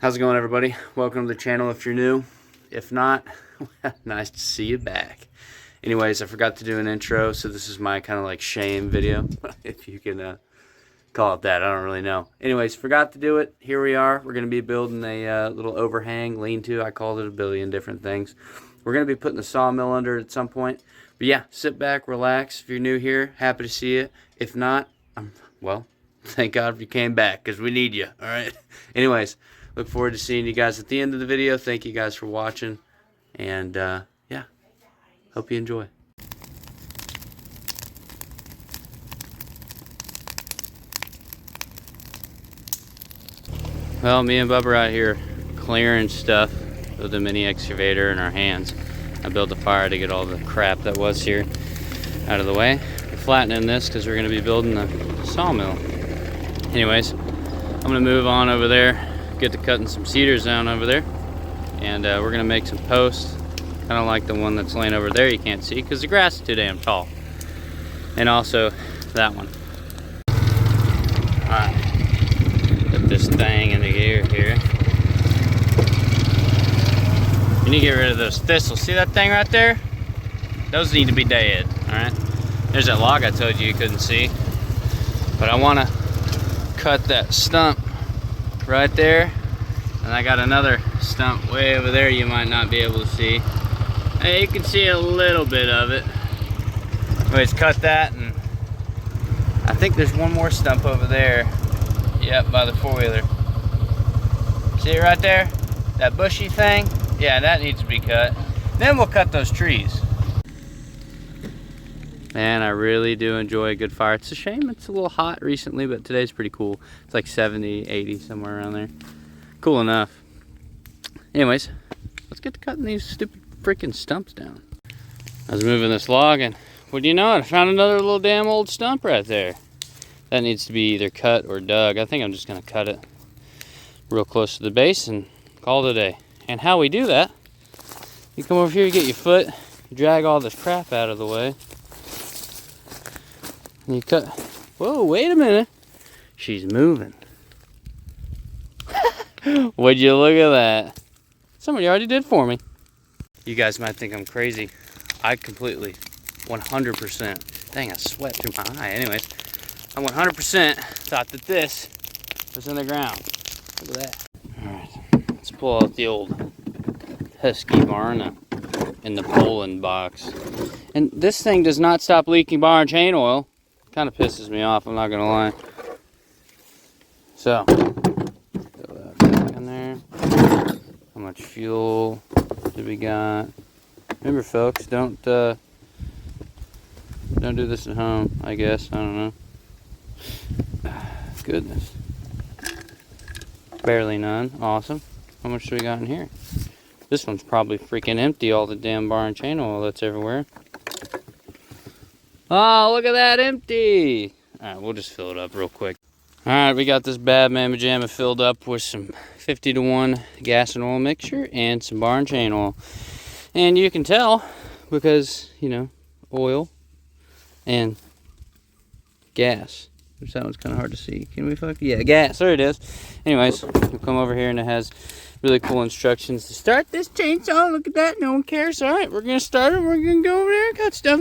How's it going, everybody? Welcome to the channel if you're new. If not, nice to see you back. Anyways, I forgot to do an intro, so this is my kind of like shame video, if you can call it that. I don't really know. Anyways, forgot to do it. Here we are. We're going to be building a little overhang, lean-to. I called it a billion different things. We're going to be putting the sawmill under it at some point. But yeah, sit back, relax. If you're new here, happy to see you. If not, well, thank God if you came back, because we need you, all right? Anyways, look forward to seeing you guys at the end of the video. Thank you guys for watching. And, yeah, hope you enjoy. Well, me and Bubba are out here clearing stuff with the mini excavator in our hands. I built a fire to get all the crap that was here out of the way. We're flattening this because we're going to be building the sawmill. Anyways, I'm going to move on over there, get to cutting some cedars down over there, and we're going to make some posts. Kind of like the one that's laying over there you can't see because the grass is too damn tall. And also that one. Alright, put this thing in the gear here. You need to get rid of those thistles. See that thing right there? Those need to be dead, alright? There's that log I told you couldn't see. But I want to cut that stump right there, and I got another stump way over there you might not be able to see. Hey, you can see a little bit of it. Anyways, cut that, and I think there's one more stump over there. Yep, by the four-wheeler. See it right there? That bushy thing? Yeah, that needs to be cut. Then we'll cut those trees. Man, I really do enjoy a good fire. It's a shame it's a little hot recently, but today's pretty cool. It's like 70, 80, somewhere around there. Cool enough. Anyways, let's get to cutting these stupid freaking stumps down. I was moving this log, and what do you know? I found another little damn old stump right there. That needs to be either cut or dug. I think I'm just going to cut it real close to the base and call it a day. And how we do that, you come over here, you get your foot, you drag all this crap out of the way. You cut. Whoa, wait a minute. She's moving. Would you look at that? Somebody already did for me. You guys might think I'm crazy. I completely, 100%. Dang, I sweat through my eye. Anyways, I 100% thought that this was in the ground. Look at that. Alright, let's pull out the old pesky barn in the Poland box. And this thing does not stop leaking bar and chain oil. Kind of pisses me off, I'm not gonna lie. So, throw that back in there. How much fuel did we got? Remember, folks, don't do this at home. I guess I don't know. Goodness, barely none. Awesome. How much do we got in here? This one's probably freaking empty. All the damn bar and chain oil that's everywhere. Oh, look at that, empty. All right, we'll just fill it up real quick. All right, we got this bad mamma jamma filled up with some 50-to-1 gas and oil mixture and some bar and chain oil. And you can tell because, you know, oil and gas. Which that one's kind of hard to see. Can we fuck? Yeah, gas. There it is. Anyways, we'll come over here and it has really cool instructions to start this chainsaw. Look at that. No one cares. All right, we're going to start it. We're going to go over there and cut stuff.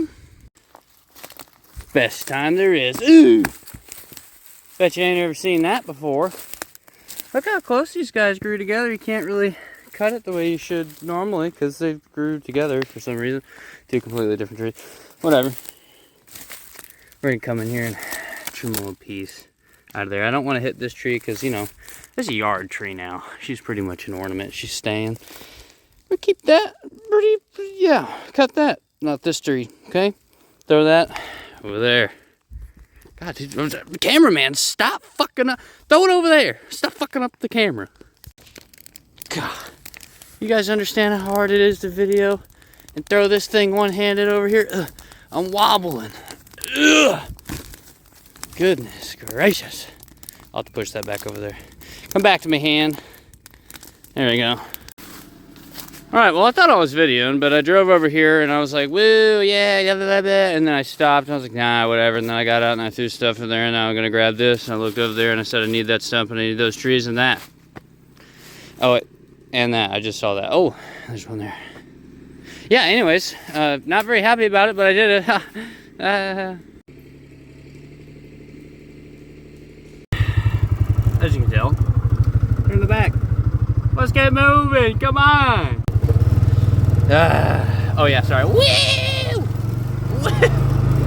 Best time there is. Ooh! Bet you ain't ever seen that before. Look how close these guys grew together. You can't really cut it the way you should normally because they grew together for some reason. Two completely different trees. Whatever. We're going to come in here and trim a little piece out of there. I don't want to hit this tree because, you know, this is a yard tree now. She's pretty much an ornament. She's staying. We'll keep that pretty, yeah, cut that. Not this tree, okay? Throw that over there. God, dude, cameraman, stop fucking up. Throw it over there. Stop fucking up the camera. God. You guys understand how hard it is to video and throw this thing one-handed over here? Ugh, I'm wobbling. Ugh. Goodness gracious. I'll have to push that back over there. Come back to my hand. There we go. Alright, well, I thought I was videoing, but I drove over here and I was like, woo, yeah, blah, blah, blah, and then I stopped and I was like, nah, whatever. And then I got out and I threw stuff in there and now I'm going to grab this. And I looked over there and I said, I need that stump and I need those trees and that. Oh, and that, I just saw that. Oh, there's one there. Yeah, anyways, not very happy about it, but I did it. As you can tell, they're in the back. Let's get moving, come on. Oh yeah, sorry. Woo!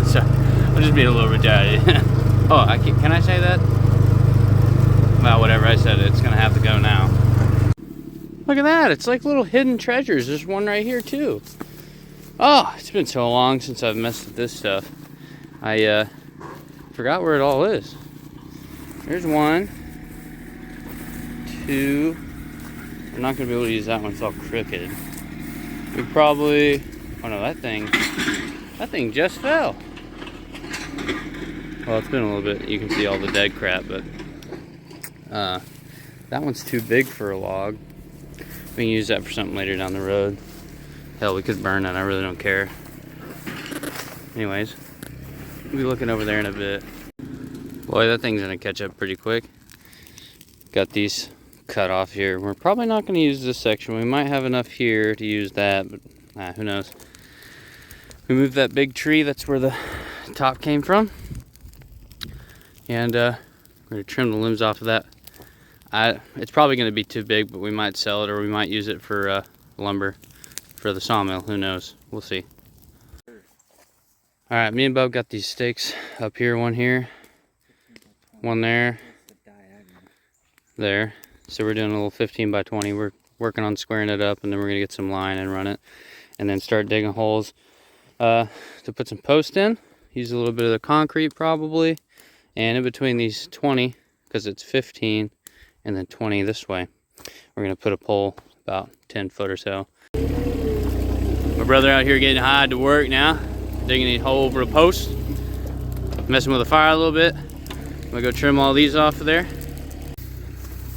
Sorry, I'm just being a little retarded. Oh, can I say that? Well, whatever, I said it. It's gonna have to go now. Look at that, it's like little hidden treasures. There's one right here too. Oh, it's been so long since I've messed with this stuff. I forgot where it all is. There's one, two. I'm not gonna be able to use that one, it's all crooked. We probably, oh no, that thing just fell. Well, it's been a little bit, you can see all the dead crap, but that one's too big for a log. We can use that for something later down the road. Hell, we could burn it, I really don't care. Anyways, we'll be looking over there in a bit. Boy, that thing's gonna catch up pretty quick. Got these cut off here. We're probably not gonna use this section. We might have enough here to use that, but who knows. We moved that big tree, that's where the top came from. And we're gonna trim the limbs off of that. It's probably gonna be too big, but we might sell it or we might use it for lumber for the sawmill, who knows, we'll see. All right, me and Bub got these stakes up here, one here, one there, there. So we're doing a little 15 by 20. We're working on squaring it up, and then we're gonna get some line and run it, and then start digging holes to put some posts in. Use a little bit of the concrete probably, and in between these 20, because it's 15 and then 20 this way, we're gonna put a pole about 10 foot or so. My brother out here getting hired to work now, digging a hole over a post, messing with the fire a little bit. I'm gonna go trim all these off of there.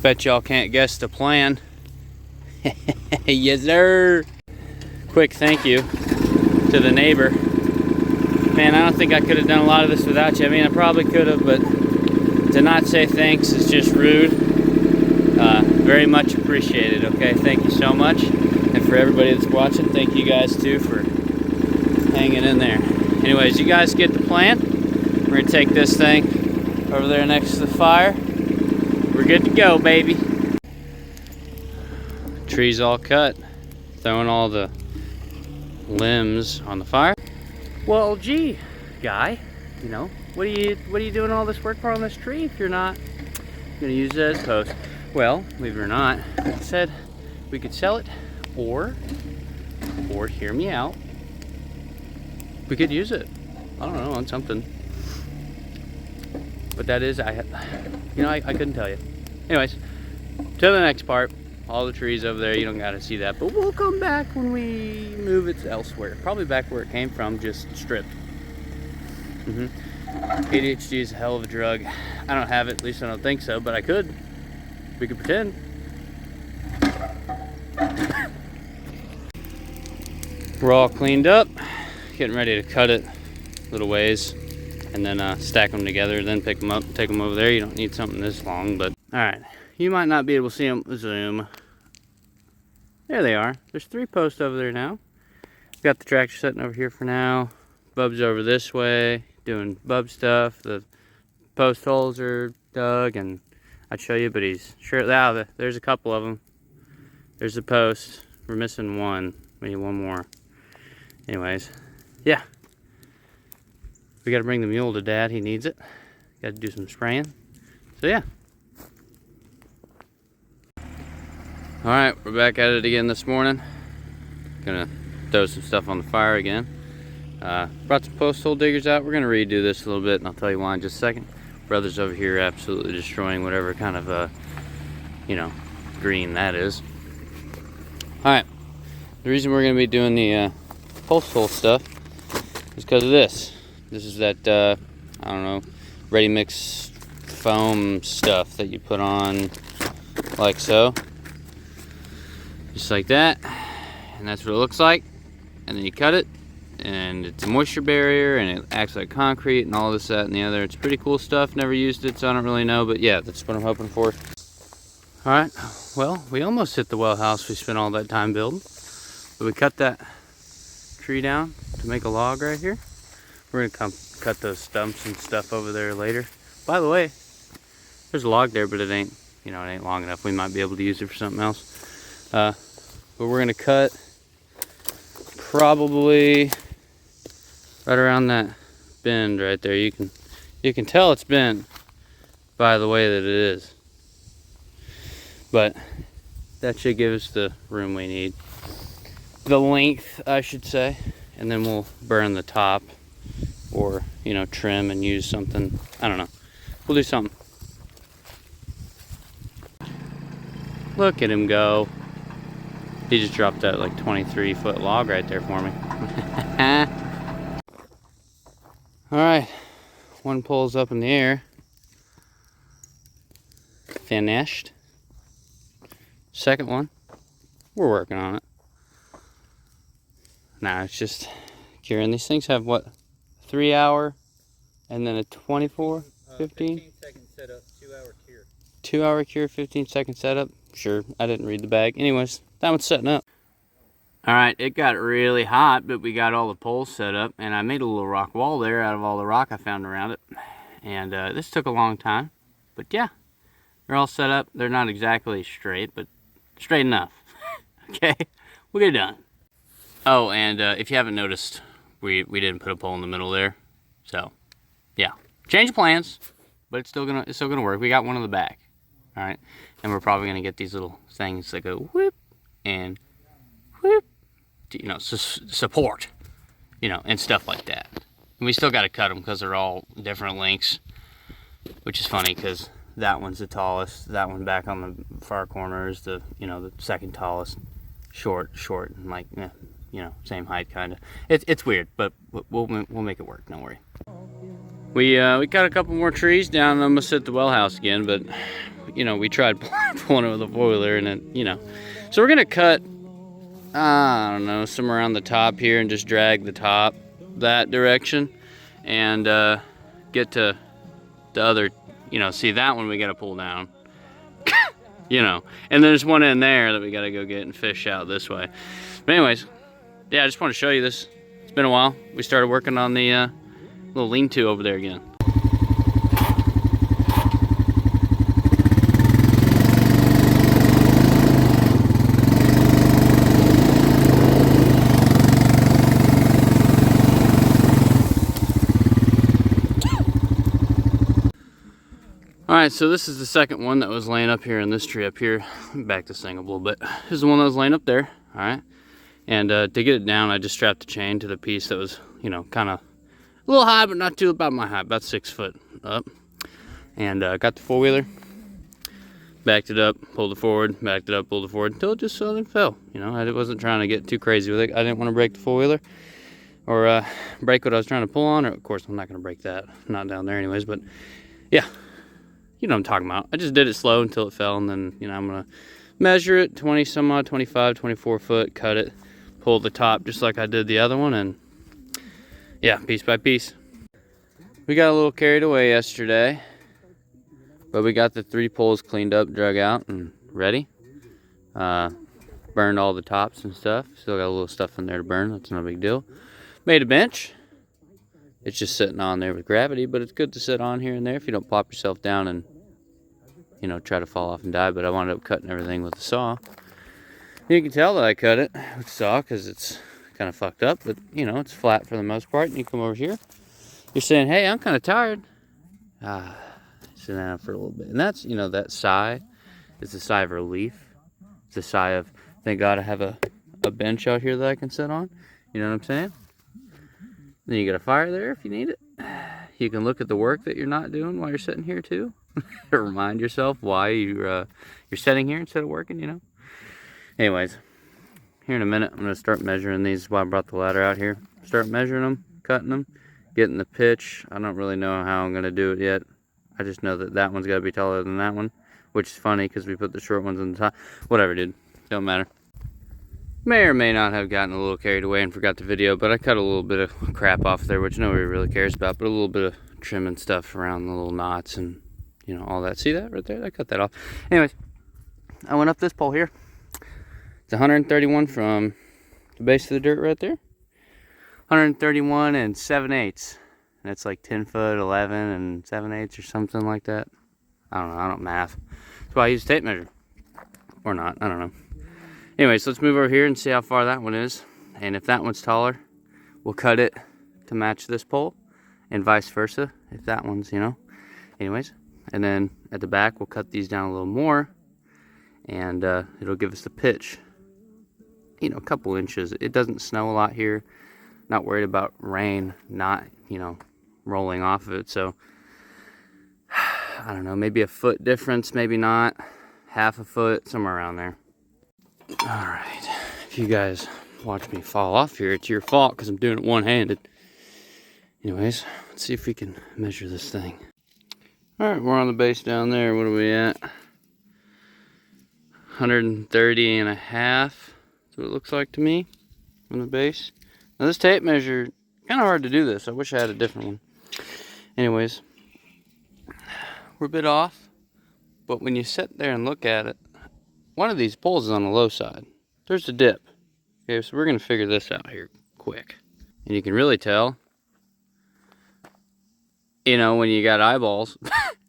Bet y'all can't guess the plan. Yes, sir. Quick thank you to the neighbor. Man, I don't think I could have done a lot of this without you. I mean, I probably could have, but to not say thanks is just rude. Very much appreciated, okay? Thank you so much. And for everybody that's watching, thank you guys too for hanging in there. Anyways, you guys get the plan. We're gonna take this thing over there next to the fire. We're good to go, baby. Tree's all cut. Throwing all the limbs on the fire. Well, gee, guy, you know, what are you doing all this work for on this tree if you're not gonna use it as post? Well, believe it or not, I said we could sell it, or hear me out, we could use it. I don't know, on something. But that is, I couldn't tell you. Anyways, to the next part. All the trees over there, you don't gotta see that, but we'll come back when we move it elsewhere. Probably back where it came from, just stripped. ADHD is a hell of a drug. I don't have it, at least I don't think so, but I could. We could pretend. We're all cleaned up, getting ready to cut it a little ways, and then stack them together, then pick them up, take them over there. You don't need something this long, but all right. You might not be able to see them, zoom. There they are. There's 3 posts over there now. Got the tractor sitting over here for now. Bub's over this way, doing Bub stuff. The post holes are dug, and I'd show you, but he's sure, there's a couple of them. There's the post. We're missing one. We need one more. Anyways, yeah. We gotta bring the mule to Dad, he needs it. Gotta do some spraying. So yeah. Alright, we're back at it again this morning. Gonna throw some stuff on the fire again. Brought some post hole diggers out. We're gonna redo this a little bit, and I'll tell you why in just a second. Brother's over here absolutely destroying whatever kind of, green that is. Alright, the reason we're gonna be doing the post hole stuff is because of this. This is that, I don't know, ready mix foam stuff that you put on like so. Just like that, and that's what it looks like. And then you cut it, and it's a moisture barrier, and it acts like concrete, and all this, that, and the other. It's pretty cool stuff. Never used it, so I don't really know, but yeah, that's what I'm hoping for. All right, well, we almost hit the well house we spent all that time building. But we cut that tree down to make a log right here. We're gonna come cut those stumps and stuff over there later. By the way, there's a log there, but it ain't, you know, it ain't long enough. We might be able to use it for something else. But we're gonna cut probably right around that bend right there. You can tell it's bent by the way that it is. But that should give us the room we need. The length, I should say. And then we'll burn the top or, you know, trim and use something. I don't know. We'll do something. Look at him go. He just dropped that like 23-foot log right there for me. Alright. One pole's up in the air. Finished. Second one. We're working on it. Nah, it's just curing. These things have what? 3 hour and then a 24, 15? 15-second setup, 2-hour cure. 2-hour cure, 15-second setup. Sure, I didn't read the bag. Anyways, that one's setting up. Alright, it got really hot, but we got all the poles set up, and I made a little rock wall there out of all the rock I found around it. And this took a long time, but yeah, they're all set up. They're not exactly straight, but straight enough. Okay, we'll get it done. Oh, and if you haven't noticed, we didn't put a pole in the middle there. So, yeah, change of plans, but it's still gonna work. We got one on the back. All right, and we're probably gonna get these little things that go whoop and whoop, to, you know, support, you know, and stuff like that. And we still got to cut them because they're all different lengths, which is funny because that one's the tallest. That one back on the far corner is the, you know, the second tallest. Short, and like, you know, same height kind of. It's weird, but we'll make it work. Don't worry. We cut a couple more trees down. Almost hit the well house again, but you know, we tried pulling it with a foiler, and then, you know, so we're gonna cut. I don't know, somewhere around the top here, and just drag the top that direction, and get to the other. You know, see that one we gotta pull down. You know, and there's one in there that we gotta go get and fish out this way. But anyways, yeah, I just want to show you this. It's been a while. We started working on the little lean-to over there again. Alright, so this is the second one that was laying up here in this tree up here. Back this thing up a little bit. This is the one that was laying up there. Alright. And to get it down, I just strapped the chain to the piece that was, you know, kind of a little high, but not too about my height, about 6 foot up. And got the four-wheeler, backed it up, pulled it forward, backed it up, pulled it forward, until it just suddenly fell. You know, I wasn't trying to get too crazy with it. I didn't want to break the four-wheeler or break what I was trying to pull on. Or, of course, I'm not going to break that. Not down there anyways, but yeah. You know what I'm talking about. I just did it slow until it fell, and then, you know, I'm going to measure it, 20 some odd, 25, 24 foot, cut it, pull the top just like I did the other one, and yeah, piece by piece. We got a little carried away yesterday, but we got the 3 poles cleaned up, drug out, and ready. Burned all the tops and stuff. Still got a little stuff in there to burn. That's no big deal. Made a bench. It's just sitting on there with gravity, but it's good to sit on here and there if you don't plop yourself down and, you know, try to fall off and die. But I wound up cutting everything with a saw. You can tell that I cut it with a saw because it's kind of fucked up, but, you know, it's flat for the most part. And you come over here, you're saying, hey, I'm kind of tired. Sit down for a little bit. And that's, you know, that sigh is a sigh of relief. It's a sigh of, thank God I have a bench out here that I can sit on. You know what I'm saying? Then you got a fire there if you need it. You can look at the work that you're not doing while you're sitting here too. Remind yourself why you're sitting here instead of working, you know. Anyways, here in a minute I'm going to start measuring these. That's why I brought the ladder out here. Start measuring them, cutting them, getting the pitch. I don't really know how I'm going to do it yet. I just know that that one's got to be taller than that one, which is funny because we put the short ones on the top. Whatever, dude. Don't matter. May or may not have gotten a little carried away and forgot the video, but I cut a little bit of crap off there, which nobody really cares about, but a little bit of trim and stuff around the little knots and, you know, all that. See that right there? I cut that off. Anyways, I went up this pole here. It's 131 from the base of the dirt right there. 131 and 7/8. And it's like 10 foot, 11 and 7/8 or something like that. I don't know, I don't math. That's why I use a tape measure. Or not, I don't know. Anyway, so let's move over here and see how far that one is. And if that one's taller, we'll cut it to match this pole. And vice versa, if that one's, you know. Anyways, and then at the back, we'll cut these down a little more. And it'll give us the pitch, you know, a couple inches. It doesn't snow a lot here. Not worried about rain not, you know, rolling off of it. So I don't know, maybe a foot difference, maybe not. Half a foot, somewhere around there. All right, if you guys watch me fall off here, it's your fault because I'm doing it one-handed. Anyways, let's see if we can measure this thing. All right, we're on the base down there. What are we at? 130 and a half. That's what it looks like to me on the base. Now this tape measure, kind of hard to do this. I wish I had a different one. Anyways, we're a bit off, but when you sit there and look at it, one of these poles is on the low side. There's a dip. Okay, so we're gonna figure this out here quick. And you can really tell, you know, when you got eyeballs.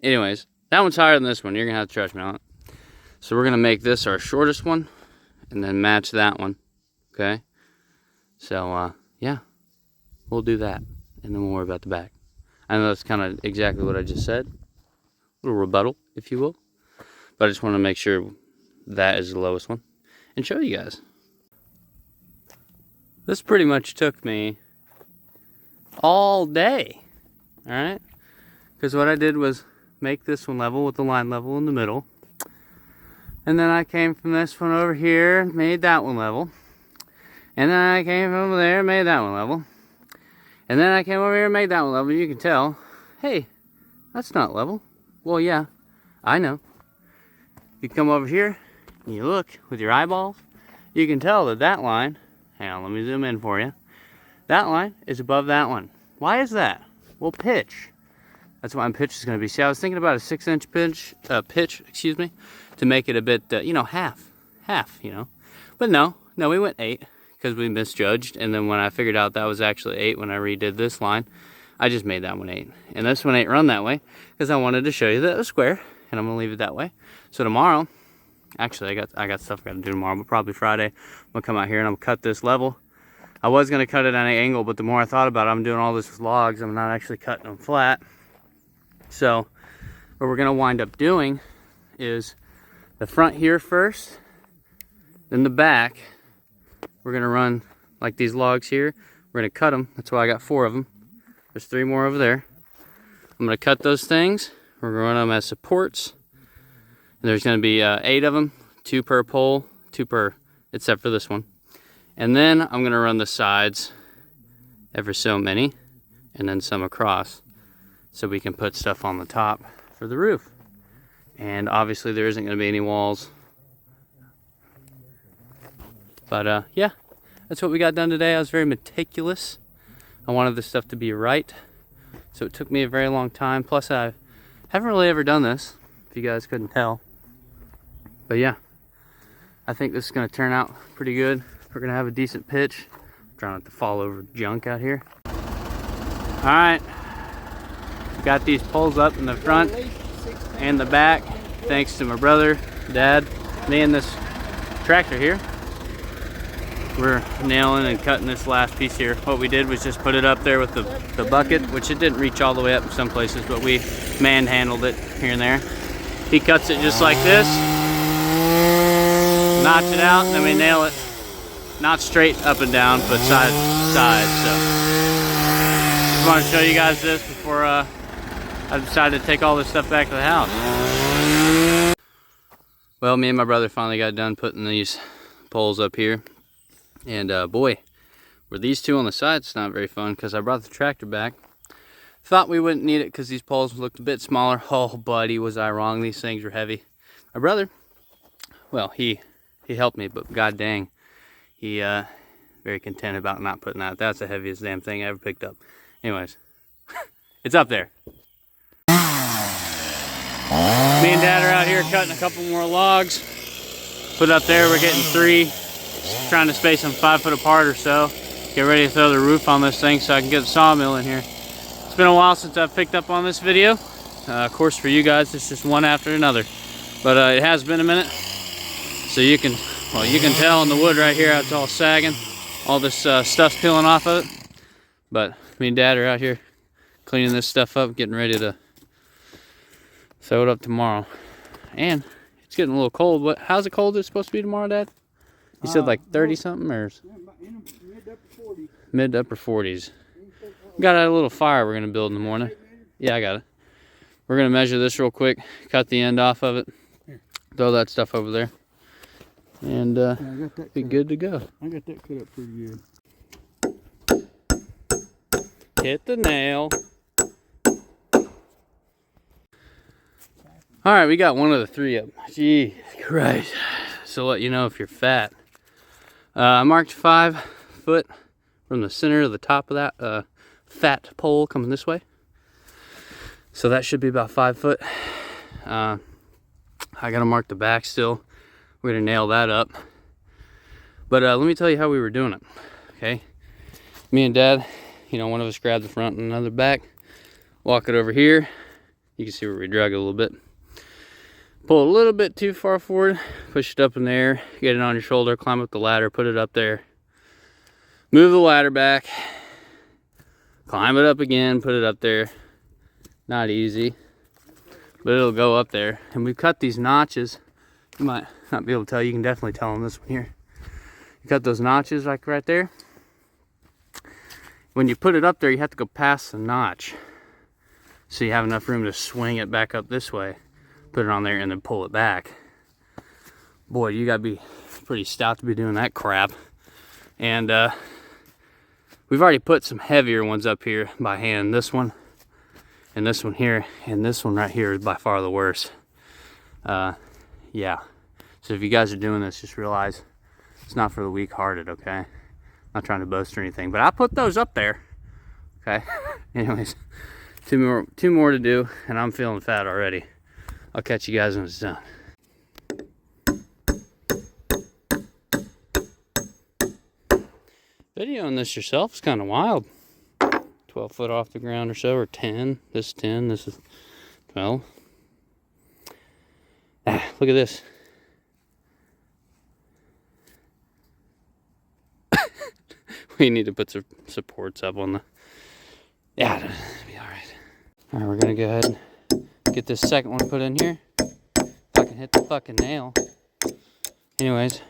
Anyways, that one's higher than this one. You're gonna have to trust me on it. So we're gonna make this our shortest one and then match that one, okay? So, yeah, we'll do that and then we'll worry about the back. I know that's kind of exactly what I just said. A little rebuttal, if you will. But I just want to make sure that is the lowest one and show you guys. This pretty much took me all day, all right? Because what I did was make this one level with the line level in the middle. And then I came from this one over here, made that one level. And then I came from over there, made that one level. And then I came over here and made that one level. You can tell, hey, that's not level. Well, yeah, I know. You come over here, and you look with your eyeballs, you can tell that that line, hang on, let me zoom in for you. That line is above that one. Why is that? Well, pitch. That's what my pitch is going to be. See, I was thinking about a 6-inch pitch, excuse me, to make it a bit, you know, half, you know. But no, we went 8 because we misjudged. And then when I figured out that was actually 8 when I redid this line, I just made that one 8. And this one ain't run that way because I wanted to show you that it was square, and I'm going to leave it that way. So tomorrow, actually, I got stuff I got to do tomorrow, but probably Friday, I'm going to come out here and I'm going to cut this level. I was going to cut it at an angle, but the more I thought about it, I'm doing all this with logs. I'm not actually cutting them flat. So what we're going to wind up doing is the front here first, then the back. We're going to run like these logs here. We're going to cut them. That's why I got 4 of them. There's 3 more over there. I'm going to cut those things. We're going to run them as supports. And there's going to be 8 of them, 2 per pole, 2 per, except for this one. And then I'm going to run the sides ever so many, and then some across, so we can put stuff on the top for the roof. And obviously there isn't going to be any walls. But yeah, that's what we got done today. I was very meticulous. I wanted this stuff to be right, so it took me a very long time. Plus I haven't really ever done this, if you guys couldn't tell. But yeah, I think this is going to turn out pretty good. We're going to have a decent pitch. I'm trying not to fall over junk out here. Alright, got these poles up in the front and the back, thanks to my brother, Dad, me and this tractor here. We're nailing and cutting this last piece here. What we did was just put it up there with the bucket, which it didn't reach all the way up in some places, but we manhandled it here and there. He cuts it just like this, notch it out, and then we nail it. Not straight up and down, but side to side. So just want to show you guys this before I decided to take all this stuff back to the house. Well, me and my brother finally got done putting these poles up here. And boy, were these 2 on the sides not very fun, because I brought the tractor back. Thought we wouldn't need it because these poles looked a bit smaller. Oh, buddy, was I wrong. These things were heavy. My brother, well, he helped me, but god dang, he very content about not putting that. That's the heaviest damn thing I ever picked up. Anyways, it's up there. Me and Dad are out here cutting a couple more logs. Put up there, we're getting 3. Trying to space them 5 foot apart or so. Get ready to throw the roof on this thing so I can get the sawmill in here. It's been a while since I've picked up on this video. Of course, for you guys, it's just one after another. But it has been a minute. So you can tell in the wood right here how it's all sagging. All this stuff's peeling off of it. But me and Dad are out here cleaning this stuff up, getting ready to throw it up tomorrow. And it's getting a little cold. How's it cold it's supposed to be tomorrow, Dad? You said like 30 something or? Mid to upper 40s. Mid to upper 40s. Got a little fire we're gonna build in the morning. Yeah, I got it. We're gonna measure this real quick, cut the end off of it, throw that stuff over there, and be good to go. I got that cut up pretty good. Hit the nail. All right, we got one of the 3 up. Jeez Christ. So let you know if you're fat. I marked 5 foot from the center of the top of that fat pole coming this way. So that should be about 5 foot. I gotta mark the back still. We're gonna nail that up. But let me tell you how we were doing it. Okay, me and Dad, one of us grabbed the front and another back. Walk it over here. You can see where we drag it a little bit. Pull a little bit too far forward, push it up in the air, get it on your shoulder, climb up the ladder, put it up there. Move the ladder back, climb it up again, put it up there. Not easy, but it'll go up there. And we've cut these notches. You might not be able to tell, you can definitely tell on this one here. You cut those notches like right there. When you put it up there, you have to go past the notch, so you have enough room to swing it back up this way. Put it on there and then pull it back. Boy, you gotta be pretty stout to be doing that crap. And we've already put some heavier ones up here by hand. This one and this one here, and this one right here is by far the worst. Yeah, so if you guys are doing this, just realize it's not for the weak-hearted, okay? Not trying to boast or anything, but I put those up there, okay? Anyways, two more to do, and I'm feeling fat already. I'll catch you guys when it's done. Videoing this yourself is kind of wild. 12 foot off the ground or so, or 10. This is 10, this is 12. Ah, look at this. We need to put some supports up on the... Yeah, it'll be alright. Alright, we're gonna go ahead and get this second one put in here. If I can hit the fucking nail. Anyways,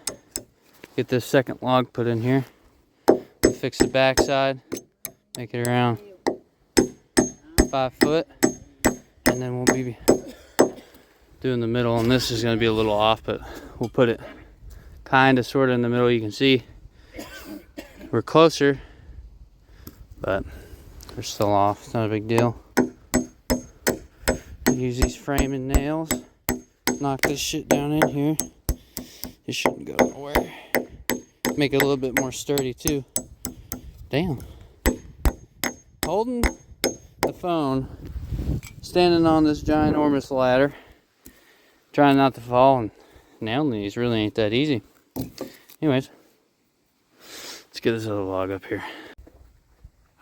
get this second log put in here. Fix the back side. Make it around 5 foot. And then we'll be doing the middle. And this is going to be a little off, but we'll put it kind of sort of in the middle. You can see we're closer, but we're still off. It's not a big deal. Use these framing nails. Knock this shit down in here. It shouldn't go nowhere. Make it a little bit more sturdy too. Damn. Holding the phone, standing on this ginormous ladder, trying not to fall, and nailing these really ain't that easy. Anyways, let's get this other log up here.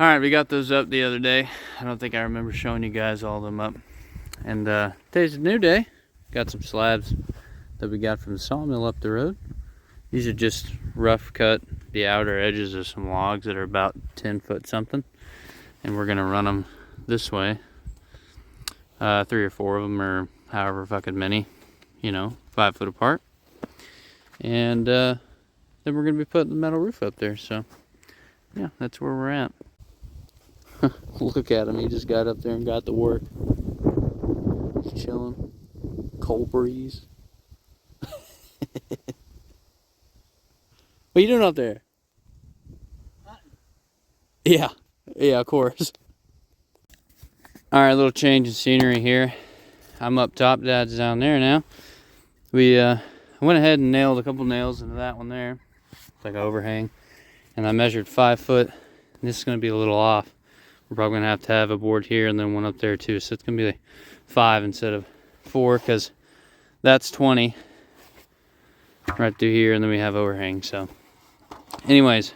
Alright, we got those up the other day. I don't think I remember showing you guys all of them up. And today's a new day. Got some slabs that we got from the sawmill up the road. These are just rough cut the outer edges of some logs that are about 10 foot something. And we're gonna run them this way. 3 or 4 of them, or however fucking many, 5 foot apart. And then we're gonna be putting the metal roof up there. So yeah, that's where we're at. Look at him, he just got up there and got to work. Just chilling. Cold breeze. What are you doing up there? Yeah, of course. Alright, little change in scenery here. I'm up top, Dad's down there now. We went ahead and nailed a couple nails into that one there. It's like an overhang. And I measured 5 foot. And this is going to be a little off. We're probably going to have a board here and then one up there too. So it's going to be like 5 instead of 4, because that's 20. right through here, and then we have overhang. So anyways,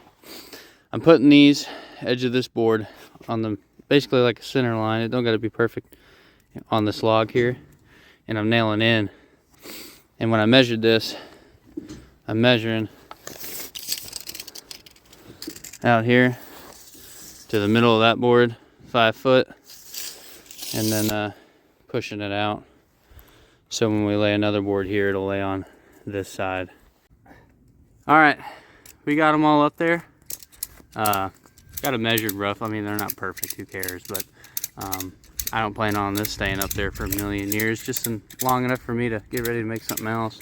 I'm putting these edge of this board on the basically like a center line. It don't got to be perfect on this log here, and I'm nailing in. And when I measured this, I'm measuring out here to the middle of that board, 5 foot, and then pushing it out. So when we lay another board here, it'll lay on this side. All right, we got them all up there. Got it measured rough. I mean, they're not perfect, who cares? But I don't plan on this staying up there for a million years, just long enough for me to get ready to make something else.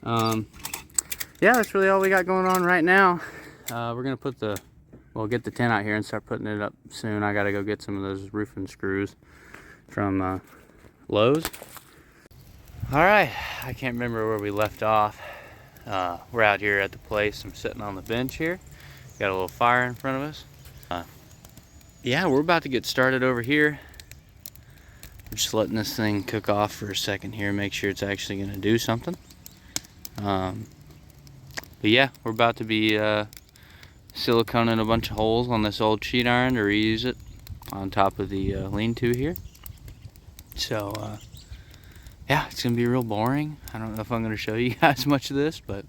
Yeah, that's really all we got going on right now. We're gonna get the tent out here and start putting it up soon. I gotta go get some of those roofing screws from Lowe's. All right, I can't remember where we left off. We're out here at the place. I'm sitting on the bench here. Got a little fire in front of us. Yeah, we're about to get started over here. I'm just letting this thing cook off for a second here, make sure it's actually gonna do something. But yeah, we're about to be siliconing a bunch of holes on this old sheet iron to reuse it on top of the lean-to here. So yeah, it's gonna be real boring. I don't know if I'm gonna show you guys much of this, but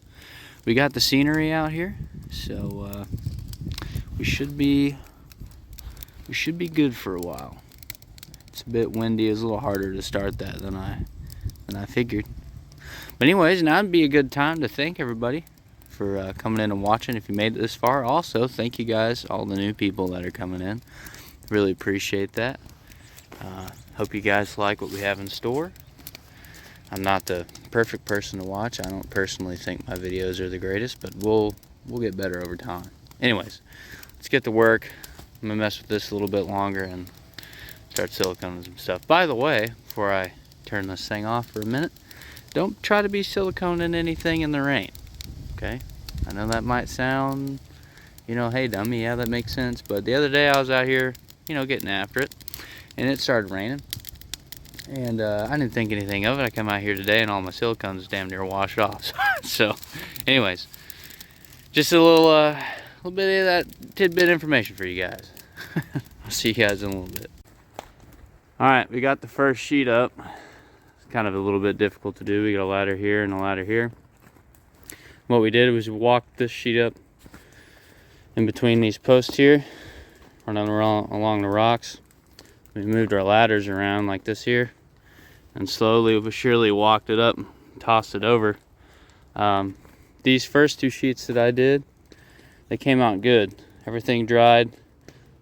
we got the scenery out here, so we should be good for a while. It's a bit windy. It's a little harder to start that than I figured. But anyways, now would be a good time to thank everybody for coming in and watching. If you made it this far, also thank you guys, all the new people that are coming in. Really appreciate that. Hope you guys like what we have in store. I'm not the perfect person to watch. I don't personally think my videos are the greatest, but we'll get better over time. Anyways, let's get to work. I'm gonna mess with this a little bit longer and start siliconing some stuff. By the way, before I turn this thing off for a minute, don't try to be siliconing anything in the rain, okay? I know that might sound, hey dummy, yeah, that makes sense, but the other day I was out here, getting after it, and it started raining, and I didn't think anything of it. I come out here today and all my silicone's damn near washed off. So anyways, just a little bit of that tidbit information for you guys. I'll see you guys in a little bit. All right, we got the first sheet up. It's kind of a little bit difficult to do. We got a ladder here and a ladder here. What we did was we walked this sheet up in between these posts here, running along the rocks. We moved our ladders around like this here, and slowly but surely walked it up, tossed it over. These first 2 sheets that I did, they came out good. Everything dried.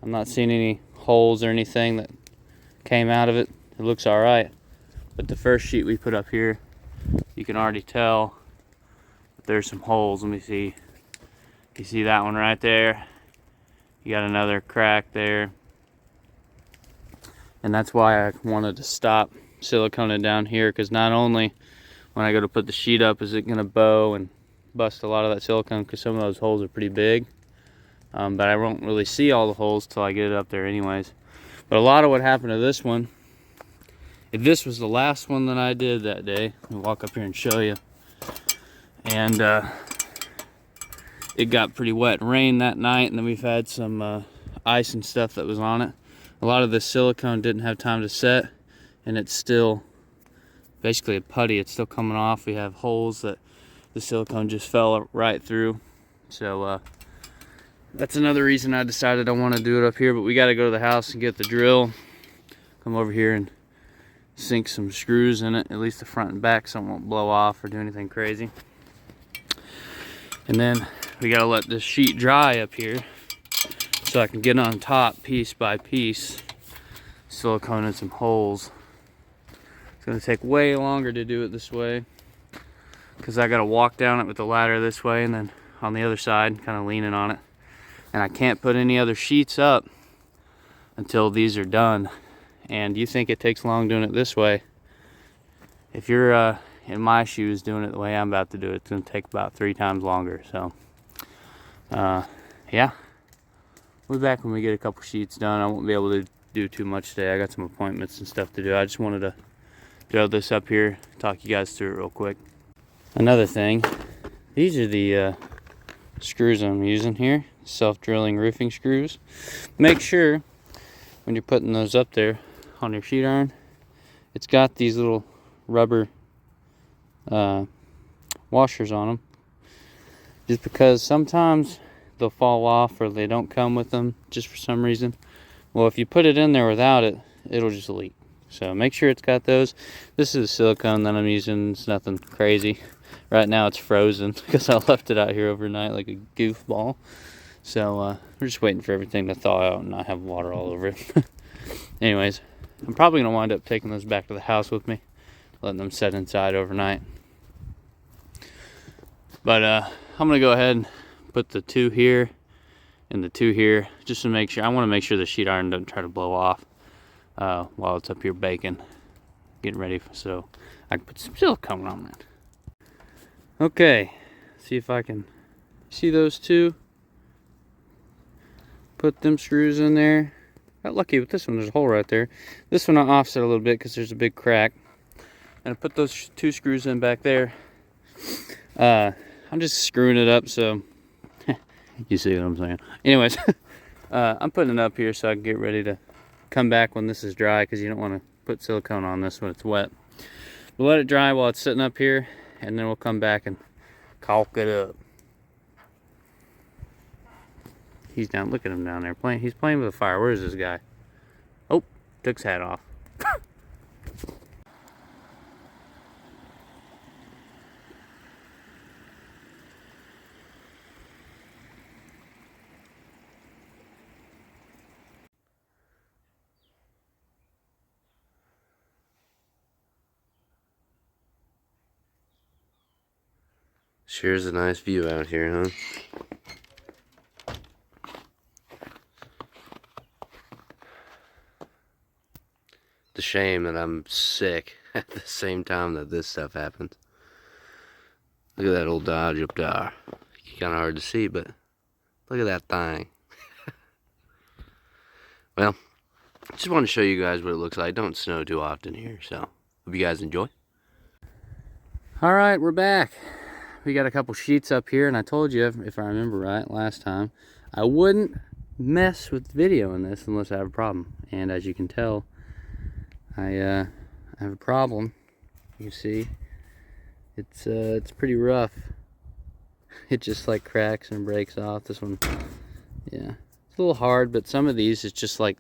I'm not seeing any holes or anything that came out of it. It looks all right. But the first sheet we put up here, you can already tell that there's some holes. Let me see. You see that one right there? You got another crack there. And that's why I wanted to stop siliconing down here, because not only when I go to put the sheet up is it going to bow and bust a lot of that silicone, because some of those holes are pretty big. But I won't really see all the holes till I get it up there anyways. But a lot of what happened to this one, if this was the last one that I did that day, I'll walk up here and show you. And it got pretty wet and rained that night, and then we've had some ice and stuff that was on it. A lot of the silicone didn't have time to set, and it's still basically a putty. It's still coming off. We have holes that the silicone just fell right through. So that's another reason I decided I want to do it up here. But we got to go to the house and get the drill, come over here and sink some screws in it, at least the front and back, so it won't blow off or do anything crazy. And then we got to let this sheet dry up here so I can get on top piece by piece, silicone in some holes. It's going to take way longer to do it this way, because I got to walk down it with the ladder this way and then on the other side, kind of leaning on it. And I can't put any other sheets up until these are done. And you think it takes long doing it this way. If you're in my shoes doing it the way I'm about to do it, it's going to take about 3 times longer. So, yeah. We'll be back when we get a couple sheets done. I won't be able to do too much today. I got some appointments and stuff to do. I just wanted to throw this up here, talk you guys through it real quick. Another thing, These are the screws I'm using here, self-drilling roofing screws. Make sure when you're putting those up there on your sheet iron, it's got these little rubber washers on them, just because sometimes they'll fall off or they don't come with them just for some reason. Well, if you put it in there without it, it'll just leak. So make sure it's got those. This is silicone that I'm using. It's nothing crazy. Right now it's frozen because I left it out here overnight like a goofball. So we're just waiting for everything to thaw out and not have water all over it. Anyways, I'm probably going to wind up taking those back to the house with me, letting them set inside overnight. But I'm going to go ahead and put the 2 here and the 2 here just to make sure. I want to make sure the sheet iron doesn't try to blow off while it's up here baking, getting ready so I can put some silicone on it. Okay, see if I can see those 2. Put them screws in there. Got lucky with this one, there's a hole right there. This one I offset a little bit because there's a big crack. And I put those 2 screws in back there. I'm just screwing it up so you see what I'm saying. Anyways, I'm putting it up here so I can get ready to come back when this is dry, because you don't want to put silicone on this when it's wet. We'll let it dry while it's sitting up here, and then we'll come back and caulk it up. He's down. Look at him down there playing. He's playing with a fire. Where is this guy? Oh, took his hat off. Sure is a nice view out here, huh? It's a shame that I'm sick at the same time that this stuff happens. Look at that old Dodge up there. Kind of hard to see, but look at that thing. Well, just want to show you guys what it looks like. It don't snow too often here, so hope you guys enjoy. All right, we're back. We got a couple sheets up here, and I told you, if I remember right, last time, I wouldn't mess with video in this unless I have a problem. And as you can tell, I have a problem. You see, it's pretty rough. It just like cracks and breaks off. This one, yeah, it's a little hard, but some of these, it's just like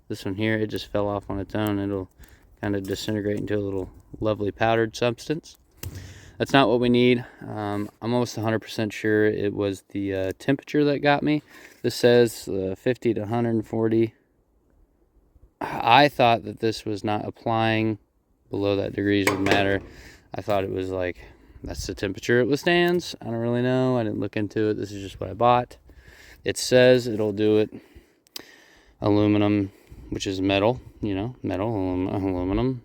this one here, it just fell off on its own. It'll kind of disintegrate into a little lovely powdered substance. That's not what we need. I'm almost 100% sure it was the temperature that got me. This says 50 to 140. I thought that this was not applying below that degrees would matter. I thought it was like, that's the temperature it withstands. I don't really know. I didn't look into it. This is just what I bought. It says it'll do it. Aluminum, which is metal, you know, metal, aluminum.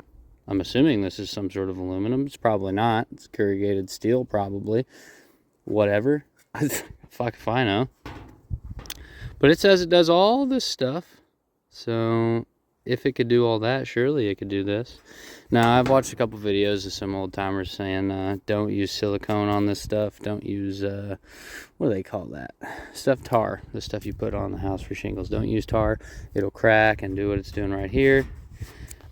I'm assuming this is some sort of aluminum. It's probably not. It's corrugated steel, probably. Whatever. Fuck if I know. But it says it does all this stuff. So if it could do all that, surely it could do this. Now, I've watched a couple videos of some old timers saying, don't use silicone on this stuff. Don't use, what do they call that? Stuff tar. The stuff you put on the house for shingles. Don't use tar. It'll crack and do what it's doing right here.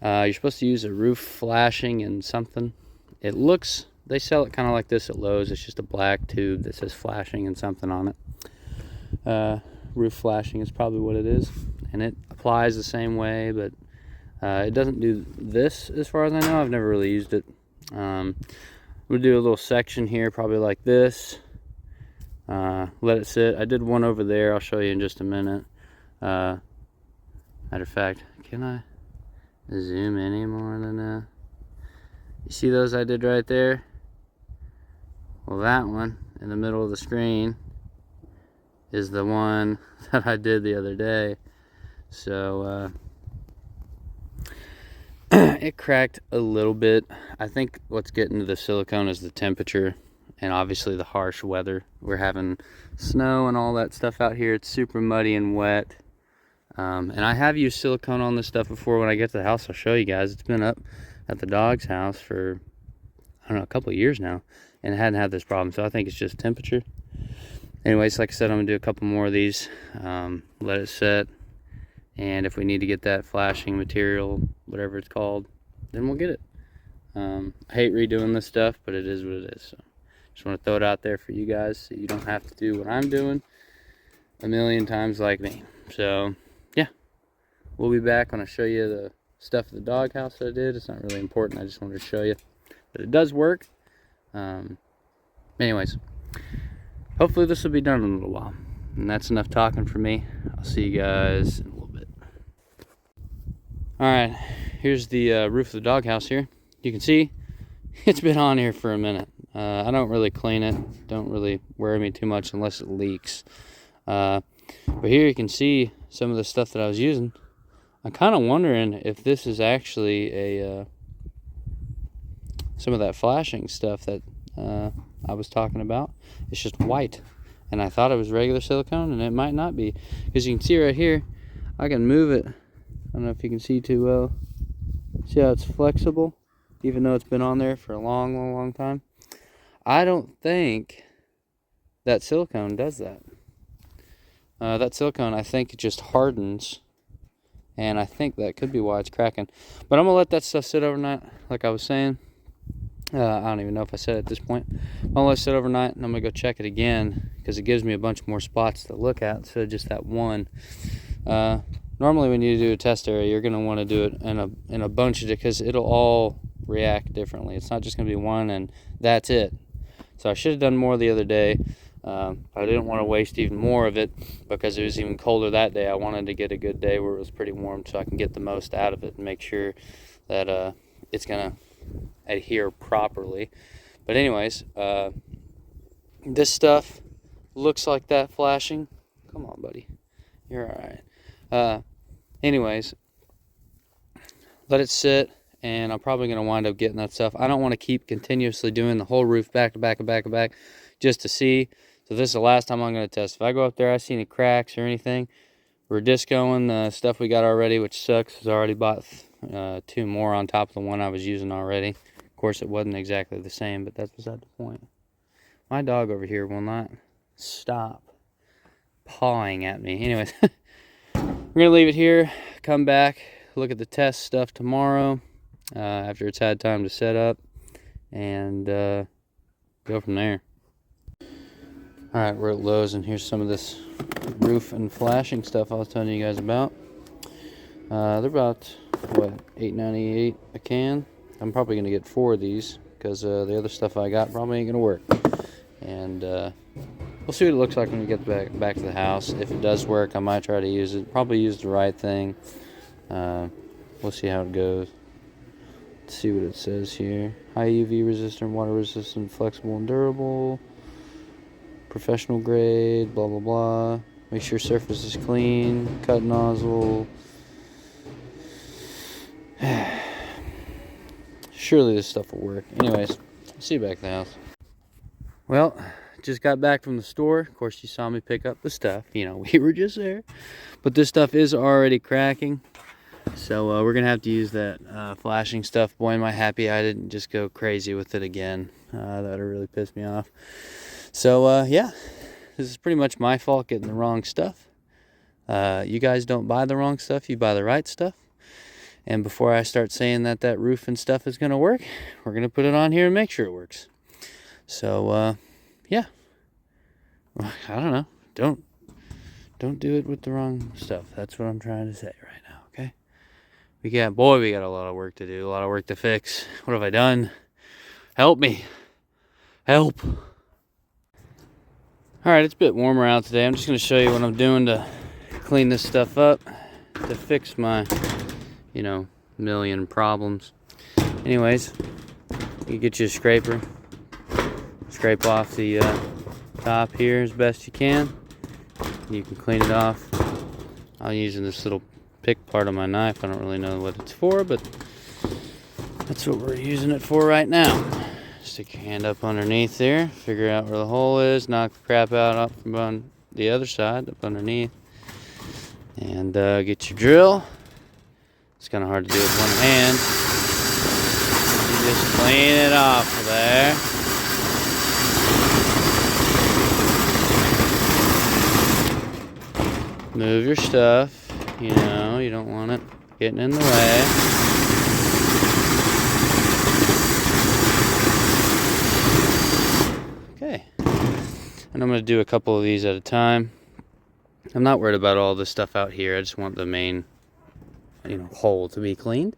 You're supposed to use a roof flashing and something. It looks, they sell it kind of like this at Lowe's. It's just a black tube that says flashing and something on it. Roof flashing is probably what it is. And it applies the same way, but it doesn't do this as far as I know. I've never really used it. We'll do a little section here, probably like this. Let it sit. I did one over there. I'll show you in just a minute. Matter of fact, can I zoom any more than that? You see those I did right there? Well, that one in the middle of the screen is the one that I did the other day. So it cracked a little bit. I think what's getting to the silicone is the temperature and obviously the harsh weather. We're having snow and all that stuff out here. It's super muddy and wet. And I have used silicone on this stuff before. When I get to the house, I'll show you guys. It's been up at the dog's house for, I don't know, a couple of years now. and it hadn't had this problem. So I think it's just temperature. Anyways, like I said, I'm gonna do a couple more of these, let it set, and if we need to get that flashing material, whatever it's called, then we'll get it. I hate redoing this stuff, but it is what it is. So just want to throw it out there for you guys so you don't have to do what I'm doing a million times like me. So yeah, we'll be back when I show you the stuff at the doghouse that I did. It's not really important, I just wanted to show you that it does work. Anyways, hopefully this will be done in a little while. And that's enough talking for me. I'll see you guys in a little bit. Alright, here's the roof of the doghouse here. You can see it's been on here for a minute. I don't really clean it. Don't really worry me too much unless it leaks. But here you can see some of the stuff that I was using. I'm kind of wondering if this is actually a some of that flashing stuff that I was talking about. It's just white, and I thought it was regular silicone, and it might not be, because you can see right here I can move it. I don't know if you can see too well. See how it's flexible even though it's been on there for a long time. I don't think that silicone does that. That silicone, I think it just hardens, and I think that could be why it's cracking. But I'm gonna let that stuff sit overnight, like I was saying. I don't even know if I said it at this point. I'm gonna let it sit overnight, and I'm gonna go check it again, because it gives me a bunch more spots to look at instead of just that one. Normally when you do a test area, you're gonna want to do it in a bunch of, because it'll all react differently. It's not just gonna be one and that's it. So I should have done more the other day. I didn't want to waste even more of it because it was even colder that day. I wanted to get a good day where it was pretty warm so I can get the most out of it and make sure that it's gonna adhere properly. But anyways, this stuff looks like that flashing. Come on, buddy, you're all right. Anyways, let it sit, and I'm probably gonna wind up getting that stuff. I don't want to keep continuously doing the whole roof back to back and back and back just to see. So this is the last time I'm gonna test. If I go up there, I see any cracks or anything, we're discoing the stuff we got already, which sucks. I already bought 2 more on top of the one I was using already. Of course, it wasn't exactly the same, but that's beside the point. My dog over here will not stop pawing at me. Anyways, we're gonna leave it here, come back, look at the test stuff tomorrow after it's had time to set up, and go from there. Alright, we're at Lowe's, and here's some of this roof and flashing stuff I was telling you guys about. They're about, what, $8.98 a can. I'm probably going to get 4 of these, because the other stuff I got probably ain't going to work. And we'll see what it looks like when we get back to the house. If it does work, I might try to use it. Probably use the right thing. We'll see how it goes. Let's see what it says here. High UV resistant, water resistant, flexible and durable. Professional grade, blah blah blah. Make sure surface is clean. Cut nozzle. Surely this stuff will work. Anyways, see you back at the house. Well, just got back from the store. Of course, you saw me pick up the stuff. You know, we were just there. But this stuff is already cracking. So we're going to have to use that flashing stuff. Boy, am I happy I didn't just go crazy with it again. That would have really pissed me off. So, yeah, this is pretty much my fault getting the wrong stuff. You guys don't buy the wrong stuff. You buy the right stuff. And before I start saying that that roof and stuff is going to work, we're going to put it on here and make sure it works. So, yeah. I don't know. Don't do it with the wrong stuff. That's what I'm trying to say right now, okay? We got a lot of work to do, a lot of work to fix. What have I done? Help me. Help. Alright, it's a bit warmer out today. I'm just going to show you what I'm doing to clean this stuff up, to fix my, million problems. Anyways, you get you a scraper, scrape off the top here as best you can. You can clean it off. I'm using this little pick part of my knife. I don't really know what it's for, but that's what we're using it for right now. Stick your hand up underneath there, figure out where the hole is, knock the crap out up from on the other side, up underneath, and get your drill. It's kind of hard to do with one hand. You just clean it off there. Move your stuff. You know, you don't want it getting in the way. Okay. And I'm going to do a couple of these at a time. I'm not worried about all this stuff out here. I just want the main, hole to be cleaned.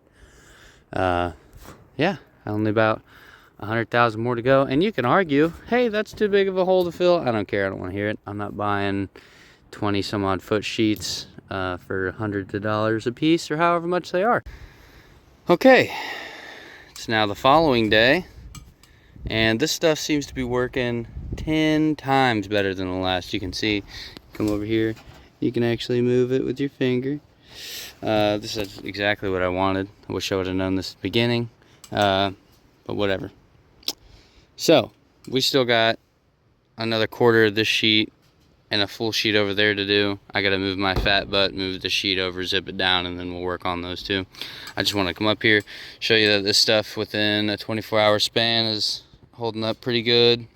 Yeah, only about 100,000 more to go. And you can argue, hey, that's too big of a hole to fill. I don't care. I don't want to hear it. I'm not buying 20 some odd foot sheets for hundreds of dollars a piece or however much they are. Okay, it's now the following day, and this stuff seems to be working 10 times better than the last. You can see, come over here, you can actually move it with your finger. This is exactly what I wanted. I wish I would have known this at the beginning, but whatever. So we still got another quarter of this sheet and a full sheet over there to do. I gotta move my fat butt, move the sheet over, zip it down, and then we'll work on those two. I just want to come up here, show you that this stuff within a 24-hour span is holding up pretty good.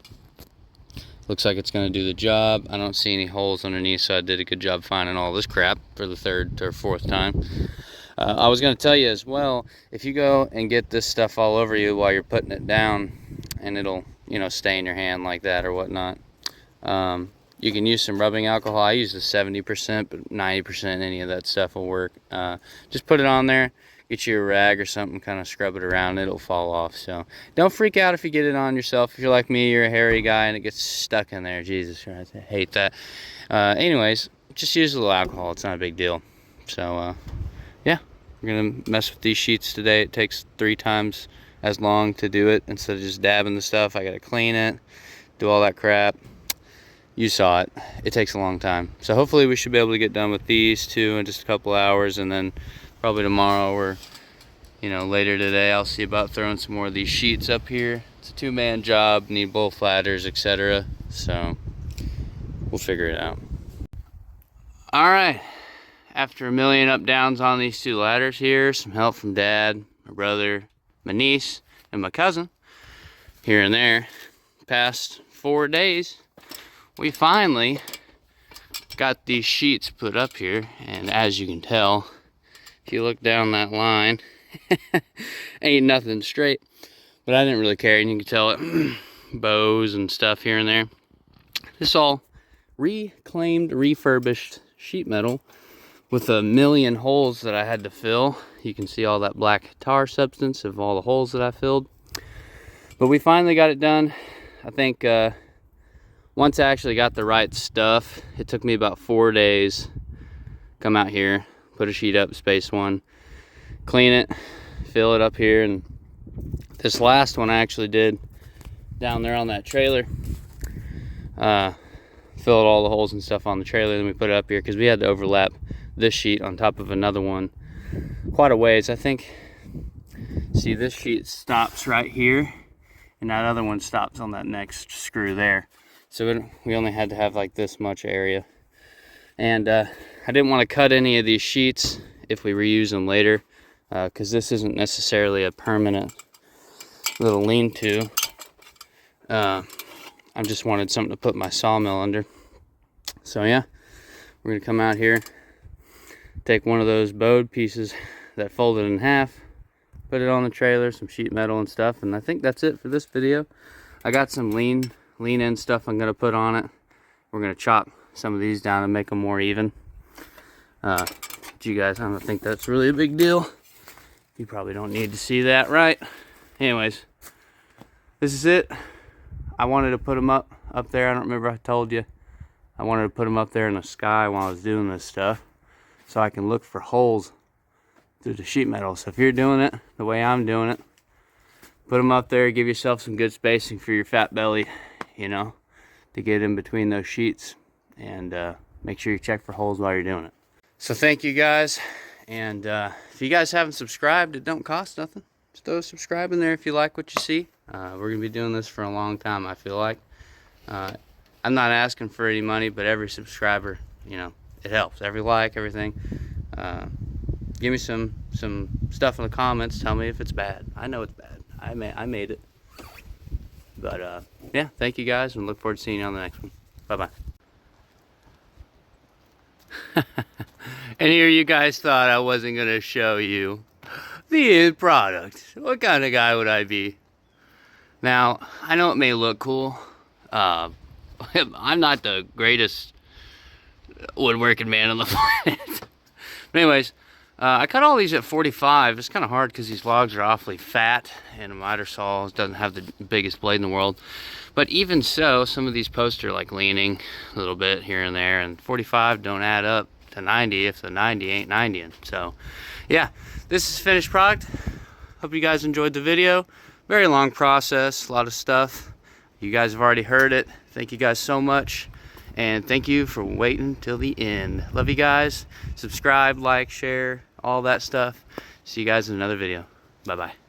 Looks like it's gonna do the job. I don't see any holes underneath, so I did a good job finding all this crap for the third or fourth time. I was gonna tell you as well, if you go and get this stuff all over you while you're putting it down, and it'll, stay in your hand like that or whatnot, you can use some rubbing alcohol. I use the 70%, but 90% any of that stuff will work. Just put it on there, get you a rag or something, kind of scrub it around, it'll fall off. So don't freak out if you get it on yourself. If you're like me, you're a hairy guy and it gets stuck in there. Jesus Christ, I hate that. Anyways, just use a little alcohol. It's not a big deal. So yeah, we're gonna mess with these sheets today. It takes 3 times as long to do it. Instead of just dabbing the stuff, I gotta clean it, do all that crap. You saw it. It takes a long time. So hopefully we should be able to get done with these two in just a couple hours, and then probably tomorrow or later today I'll see about throwing some more of these sheets up here. It's a 2-man job, need both ladders, etc. So we'll figure it out. Alright, after a million up downs on these 2 ladders here, some help from Dad, my brother, my niece, and my cousin here and there, past 4 days, we finally got these sheets put up here. And as you can tell, if you look down that line, ain't nothing straight, but I didn't really care, and you can tell it bows and stuff here and there. This all reclaimed, refurbished sheet metal with a million holes that I had to fill. You can see all that black tar substance of all the holes that I filled, but we finally got it done. I think once I actually got the right stuff, it took me about 4 days. Come out here, put a sheet up, space one, clean it, fill it up here, and this last one I actually did down there on that trailer. Filled all the holes and stuff on the trailer, then we put it up here because we had to overlap this sheet on top of another one quite a ways. I think, see, this sheet stops right here, and that other one stops on that next screw there. So we only had to have like this much area. And I didn't want to cut any of these sheets if we reuse them later, because this isn't necessarily a permanent little lean-to. I just wanted something to put my sawmill under. So yeah, we're gonna come out here, take one of those bowed pieces that folded in half, put it on the trailer, some sheet metal and stuff, and I think that's it for this video. I got some lean in stuff I'm gonna put on it. We're gonna chop some of these down and make them more even. But you guys, I don't think that's really a big deal. You probably don't need to see that, right? Anyways, this is it. I wanted to put them up there. I don't remember if I told you. I wanted to put them up there in the sky while I was doing this stuff, so I can look for holes through the sheet metal. So if you're doing it the way I'm doing it, put them up there, give yourself some good spacing for your fat belly, to get in between those sheets, and make sure you check for holes while you're doing it. So thank you guys, and if you guys haven't subscribed, it don't cost nothing. Just throw a subscribe in there if you like what you see. We're gonna be doing this for a long time, I feel like. I'm not asking for any money, but every subscriber, it helps. Every like, everything. Give me some stuff in the comments. Tell me if it's bad. I know it's bad. I made it. But yeah, thank you guys, and look forward to seeing you on the next one. Bye bye. And here you guys thought I wasn't going to show you the end product. What kind of guy would I be? Now, I know it may look cool. I'm not the greatest woodworking man on the planet. But anyways, I cut all these at 45. It's kind of hard because these logs are awfully fat, and a miter saw doesn't have the biggest blade in the world. But even so, some of these posts are like leaning a little bit here and there, and 45 don't add up to 90 if the 90 ain't 90ing. So yeah, this is finished product. Hope you guys enjoyed the video. Very long process, a lot of stuff. You guys have already heard it. Thank you guys so much. And thank you for waiting till the end. Love you guys. Subscribe, like, share, all that stuff. See you guys in another video. Bye-bye.